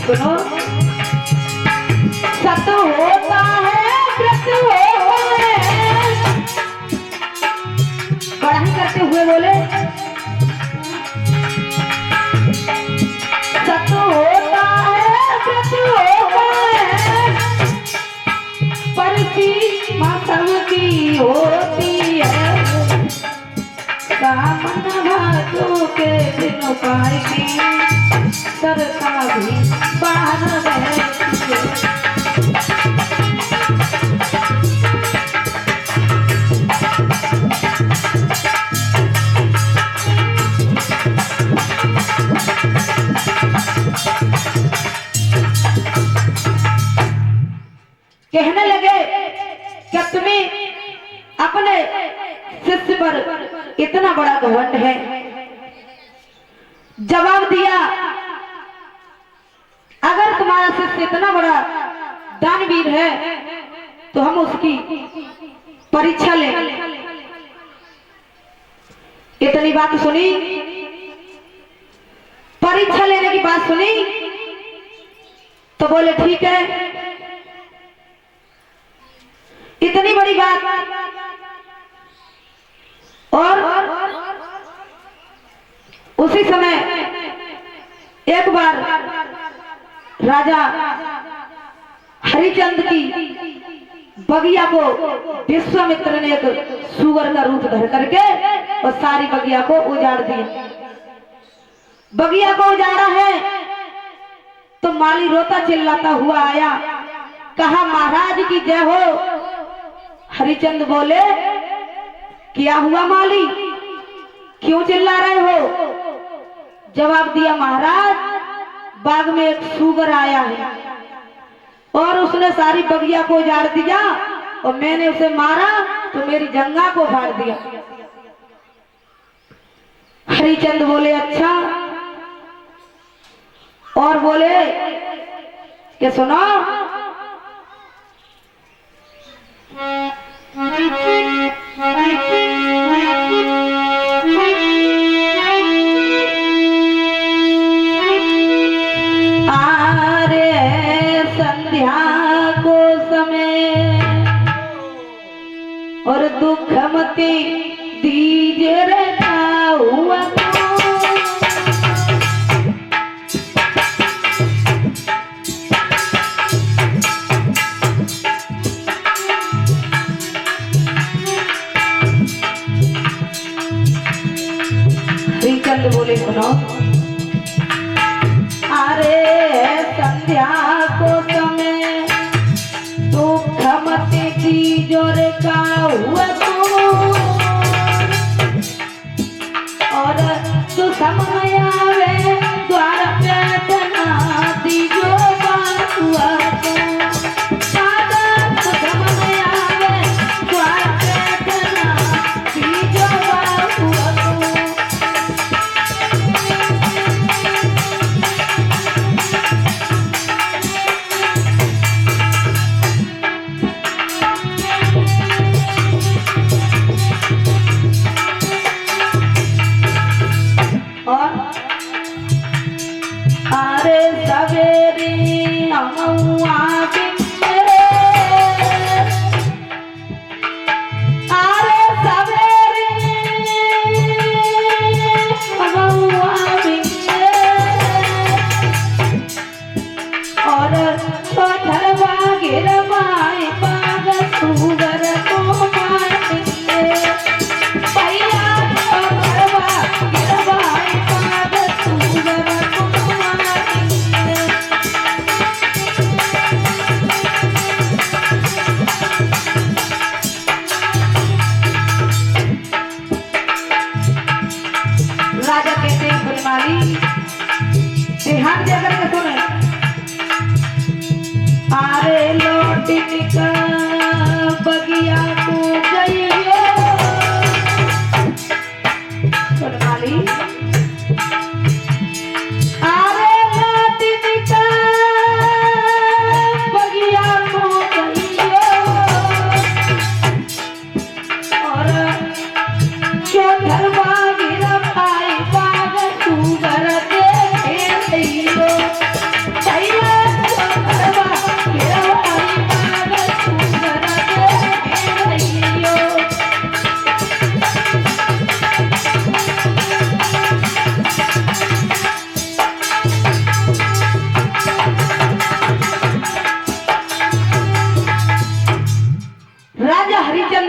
सुनो, सत होता है व्रत होता है। पढ़ाई करते हुए बोले, सत होता है व्रत होता है, पर सीमा सबकी होती है। कामन भादों के दिन पाई की सरता भी बाहर रहती है। कहने लगे क्या तुम्हें अपने शिष्य पर इतना बड़ा घमंड है? जवाब दिया, अगर तुम्हारा शिष्य इतना बड़ा दानवीर है तो हम उसकी परीक्षा लें। इतनी बात सुनी, परीक्षा लेने की बात सुनी तो बोले ठीक है। इतनी बड़ी बात, और उसी समय एक बार राजा हरिचंद की बगिया को विश्वामित्र ने एक सुअर का रूप धर करके और सारी बगिया को उजाड़ दिया। बगिया को उजाड़ा है तो माली रोता चिल्लाता हुआ आया, कहा महाराज की जय हो। हरिचंद बोले, क्या हुआ माली, क्यों चिल्ला रहे हो? जवाब दिया, महाराज बाग में एक सूगर आया है और उसने सारी बगिया को उजाड़ दिया और मैंने उसे मारा तो मेरी जंगा को फाड़ दिया। हरिचंद बोले, अच्छा। और बोले कि सुनो, और दुख मती दीजिए रहता हुआ हरिचंद बोले, सुनो, अरे संध्या को समय दुख मती दीजोर का हुआ और तू समय आवे द्वार पे तना दीजो बात हुआ तू समय आवे द्वार पे तना दीजो बात हुआ।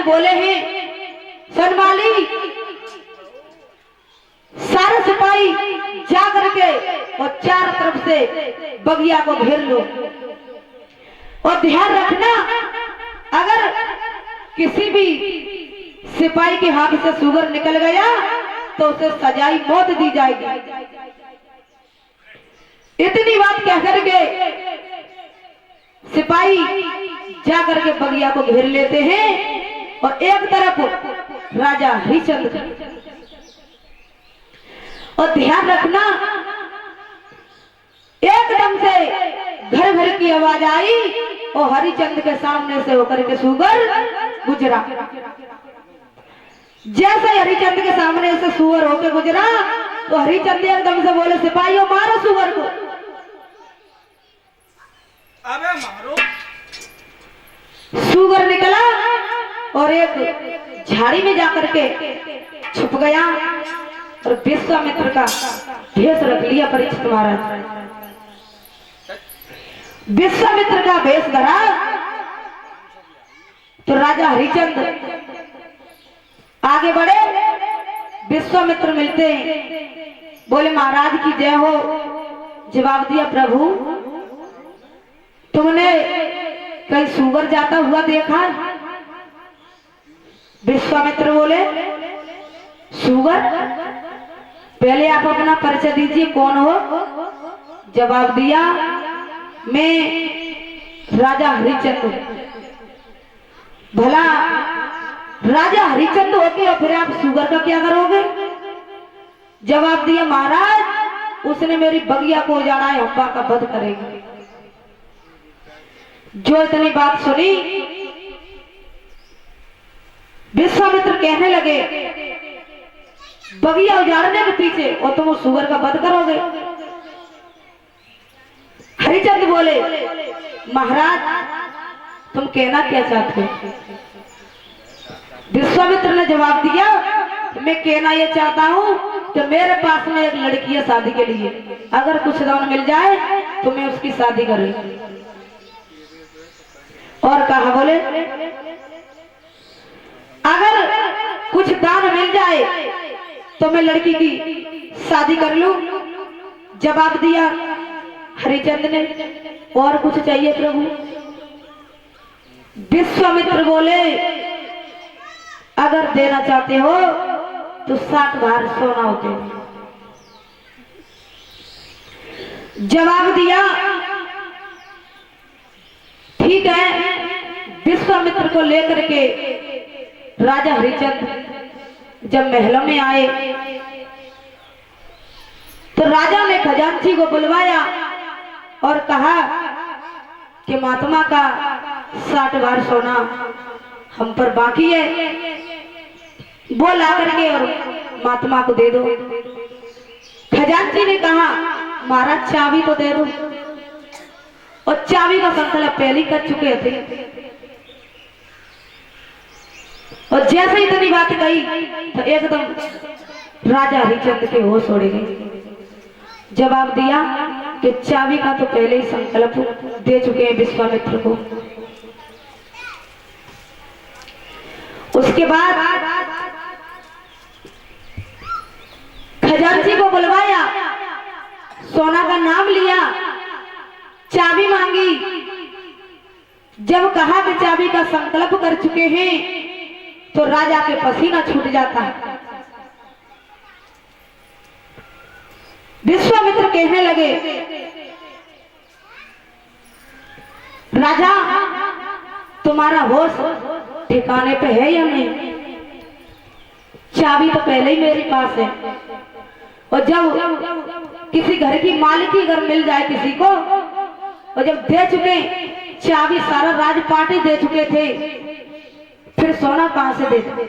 बोले हैं, सनमाली सारे सिपाही जा करके और चारों तरफ से बगिया को घेर लो और ध्यान रखना, अगर किसी भी सिपाही के हाथ से सुगर निकल गया तो उसे सजाई मौत दी जाएगी। इतनी बात कह करके सिपाही जा करके बगिया को घेर लेते हैं और एक तरफ राजा हरिचंद्र। और ध्यान रखना, एकदम से घर घर की आवाज आई और हरिचंद्र के सामने से होकर के सुगर गुजरा। जैसे हरिचंद्र के सामने से सुअर होकर गुजरा तो हरिचंद्र एकदम से बोले, सिपाहियों मारो सुअर को। अबे मारो। सुअर निकला और एक झाड़ी में जाकर के छुप गया और विश्वामित्र का भेष रख लिया परीक्षित महाराज। विश्वामित्र का भेष धरा तो राजा हरिचंद्र आगे बढ़े। विश्वामित्र मिलते हैं, बोले महाराज की जय हो। जवाब दिया, प्रभु तुमने कहीं सुअर जाता हुआ देखा? विश्वामित्र बोले, सुअर? पहले आप अपना परिचय दीजिए, कौन हो? जवाब दिया, मैं राजा हरिचंद्र। भला राजा हरिचंद्र होके और फिर आप सुअर का क्या करोगे? जवाब दिया, महाराज उसने मेरी बगिया को उजाड़ा है, अब्बा का वध करेगी। जो इतनी बात सुनी, विश्वामित्र कहने लगे, बगिया उजाड़ने के पीछे और तुम उस सुअर का वध करोगे? हरिचंद्र बोले, महाराज तुम कहना क्या चाहते हो? विश्वामित्र ने जवाब दिया, मैं कहना यह चाहता हूं कि मेरे पास में एक लड़की है शादी के लिए, अगर कुछ दान मिल जाए तो मैं उसकी शादी करूं। और कहा, बोले अगर कुछ दान मिल जाए तो मैं लड़की की शादी कर लूं। जवाब दिया हरिचंद्र ने, और कुछ चाहिए प्रभु? विश्वामित्र बोले, अगर देना चाहते हो तो 60 भार सोना होते। जवाब दिया, ठीक है। विश्वामित्र को लेकर के राजा हरिचंद्र जब महलों में आए तो राजा ने खजांची को बुलवाया और कहा कि महात्मा का 60 भार सोना हम पर बाकी है, वो ला करके और महात्मा को दे दो। खजांची ने कहा, महाराज चाबी तो दे दो। और चाबी का संकल्प पहले कर चुके थे। और जैसे ही इतनी बात कही तो एकदम राजा हरिचंद्र के होश उड़ गए। जवाब दिया कि चाबी का तो पहले ही संकल्प दे चुके हैं विश्वामित्र को। उसके बाद खजांची को बुलवाया, सोना का नाम लिया, चाबी मांगी। जब कहा कि चाबी का संकल्प कर चुके हैं तो राजा के पसीना छूट जाता। विश्वामित्र कहने लगे, राजा तुम्हारा होश ठिकाने पे है या नहीं? चाबी तो पहले ही मेरे पास है। और जब किसी घर की मालिकी अगर मिल जाए किसी को, और जब दे चुके चाबी, सारा राजपाट ही दे चुके थे, फिर सोना कहां से देते?